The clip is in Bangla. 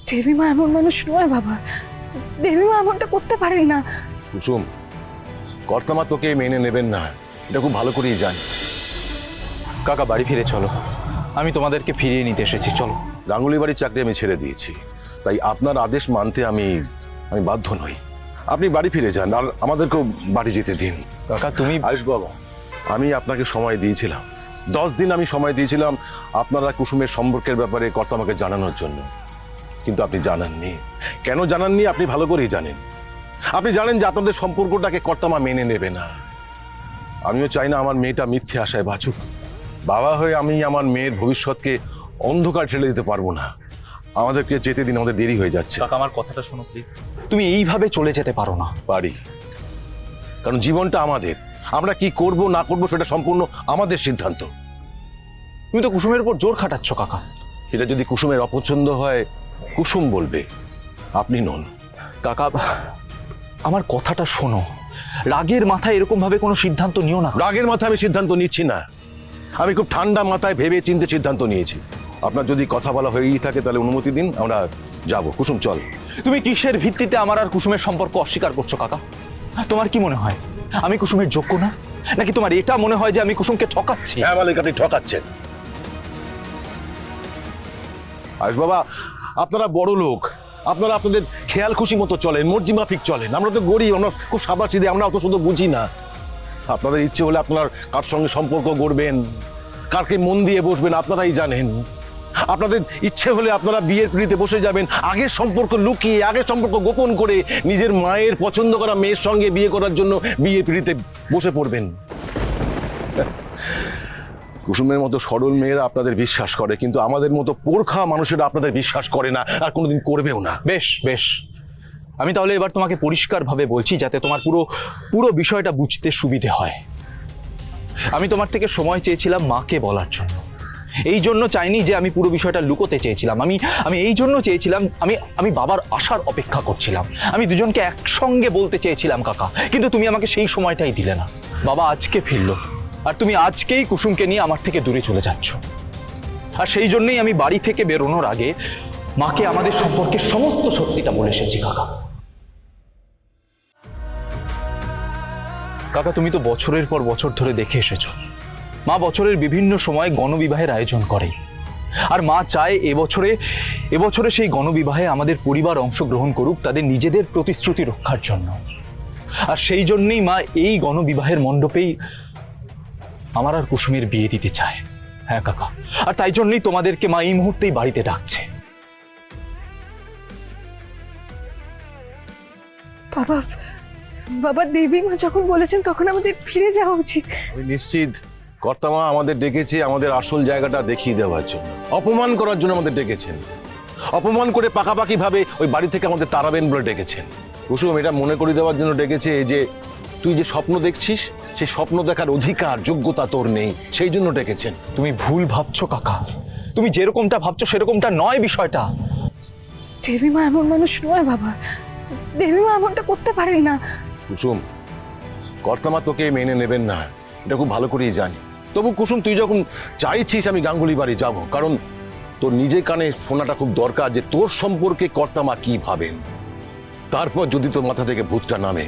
দেবীমা এমন মানুষ নয় বাবা, দেবীমা এমনটা করতে পারেন না। কুসুম, কর্তামা তোকে মেনে নেবেন না, এটা খুব ভালো করেই জানি। কাকা বাড়ি ফিরে চলো, আমি তোমাদেরকে ফিরিয়ে নিতে এসেছি, চলো। গাঙ্গুলি বাড়ির চাকরি আমি ছেড়ে দিয়েছি, তাই আপনার আদেশ মানতে আমি বাধ্য নই। আপনি বাড়ি ফিরে যান, আর আমাদেরকেও বাড়ি যেতে দিন। কাকা তুমি আয়ুষ বাবা, আমি আপনাকে সময় দিয়েছিলাম, 10 দিন আমি সময় দিয়েছিলাম আপনারা কুসুমের সম্পর্কের ব্যাপারে কর্তামাকে জানানোর জন্য, কিন্তু আপনি জানাননি। কেন জানাননি আপনি ভালো করেই জানেন। আপনি জানেন যে আপনাদের সম্পর্কটাকে কর্তামা মেনে নেবে না। আমিও চাই না আমার মেয়েটা মিথ্যে আশায় বাঁচুক। বাবা হয়ে আমি আমার মেয়ের ভবিষ্যৎকে অন্ধকার ঠেলে দিতে পারবো না। আমাদেরকে যেতে দিন, আমাদের দেরি হয়ে যাচ্ছে। কাকা আমার কথাটা শোনো প্লিজ, তুমি এইভাবে চলে যেতে পারো না। পারি, কারণ জীবনটা আমাদের। আমরা কি করব না করব সেটা সম্পূর্ণ আমাদের সিদ্ধান্ত। তুমি তো কুসুমের উপর জোর খাটাচ্ছ কাকা। সেটা যদি কুসুমের অপছন্দ হয়, কুসুম বলবে, আপনি নন। কাকা আমার কথাটা শোনো, রাগের মাথায় এরকম ভাবে কোনো সিদ্ধান্ত নিও না। রাগের মাথায় আমি সিদ্ধান্ত নিচ্ছি না, আমি খুব ঠান্ডা মাথায় ভেবে চিন্তে সিদ্ধান্ত নিয়েছি। আপনার যদি কথা বলা হয়েই থাকে তাহলে অনুমতি দিন, আমরা যাব। কুসুম চল। তুমি কিসের ভিত্তিতে আমার আর কুসুমের সম্পর্ক অস্বীকার করছো কাকা? তোমার কি মনে হয় আমি কুসুমের যোগ্য না, নাকি তোমার এটা মনে হয় যে আমি কুসুমকে ঠকাচ্ছি? হ্যাঁ মালিক, আপনি ঠকাচ্ছেন। আয়ুষ বাবা, আপনারা বড় লোক, আপনারা আপনাদের খেয়াল খুশি মতো চলেন, মর্জি মাফিক চলেন। আমরা তো গরিব, আমরা খুব সাদা সিধে, আমরা অত শুধু বুঝি না। আপনাদের ইচ্ছে হলে আপনার কার সঙ্গে সম্পর্ক গড়বেন, কারকে মন দিয়ে বসবেন আপনারাই জানেন। আপনাদের ইচ্ছে হলে আপনারা বিয়ের পিড়িতে বসে যাবেন, আগের সম্পর্ক লুকিয়ে, আগের সম্পর্ক গোপন করে নিজের মায়ের পছন্দ করা মেয়ের সঙ্গে বিয়ে করার জন্য বিয়ের পিড়িতে বসে পড়বেন। কুসুমের মতো সরল মেয়েরা আপনাদের বিশ্বাস করে, কিন্তু আমাদের মতো পোরখা মানুষেরা আপনাদের বিশ্বাস করে না, আর কোনোদিন করবেও না। বেশ বেশ, আমি তাহলে এবার তোমাকে পরিষ্কারভাবে বলছি, যাতে তোমার পুরো বিষয়টা বুঝতে সুবিধে হয়। আমি তোমার থেকে সময় চেয়েছিলাম মাকে বলার জন্য। এই জন্য চাইনি যে আমি পুরো বিষয়টা লুকোতে চেয়েছিলাম। আমি এই জন্য চেয়েছিলাম, আমি বাবার আসার অপেক্ষা করছিলাম। আমি দুজনকে একসঙ্গে বলতে চেয়েছিলাম কাকা, কিন্তু তুমি আমাকে সেই সময়টাই দিলে না। বাবা আজকে ফিরলো, আর তুমি আজকেই কুসুমকে নিয়ে আমার থেকে দূরে চলে যাচ্ছ। আর সেই জন্যই আমি বাড়ি থেকে বেরোনোর আগে মাকে আমাদের সম্পর্কে সমস্ত সত্যিটা বলে এসেছি কাকা। কাকা তুমি তো বছরের পর বছর ধরে দেখে এসেছো, মা বছরের বিভিন্ন সময় গণবিবাহের আয়োজন করে, আর মা চায় এবছরে সেই গণবিবাহে আমাদের পরিবার অংশগ্রহণ করুক তাদের নিজেদের প্রতিশ্রুতি রক্ষার জন্য। আর সেই জন্যই মা এই গণবিবাহের মণ্ডপেই আমার আর কুসুমের বিয়ে দিতে চায়। হ্যাঁ কাকা, আর তাই জন্যই তোমাদেরকে মা এই মুহূর্তেই বাড়িতে ডাকছে। বাবা, বাবা দেবীমা যখন বলেছেন তখন আমাদের ফিরে যাওয়া উচিত। আমি নিশ্চিত কর্তামা আমাদের ডেকেছে আমাদের আসল জায়গাটা দেখিয়ে দেওয়ার জন্য, অপমান করার জন্য আমাদের ডেকেছেন। অপমান করে পাকাপাকি ভাবে ওই বাড়ি থেকে আমাদের তাড়াবেন বলে ডেকেছেন। কুসুম, এটা মনে করে দেওয়ার জন্য ডেকেছে যে তুই যে স্বপ্ন দেখছিস সেই স্বপ্ন দেখার অধিকার যোগ্যতা তোর নেই, সেই জন্য ডেকেছেন। তুমি ভুল ভাবছো কাকা, তুমি যেরকমটা ভাবছো সেরকমটা নয় বিষয়টা। দেবীমা এমন মানুষ নয় বাবা, দেবীমা এমনটা করতে পারেন না। কুসুম, কর্তামা তোকে মেনে নেবেন না, এটা খুব ভালো করেই জানি। তবু কুসুম, তুই যখন চাইছিস আমি গাঙ্গুলি বাড়ি যাব, কারণ তোর নিজের কানে শোনাটা খুব দরকার যে তোর সম্পর্কে কর্তামা কি ভাবেন। তারপর যদি তোর মাথা থেকে ভূতটা নামে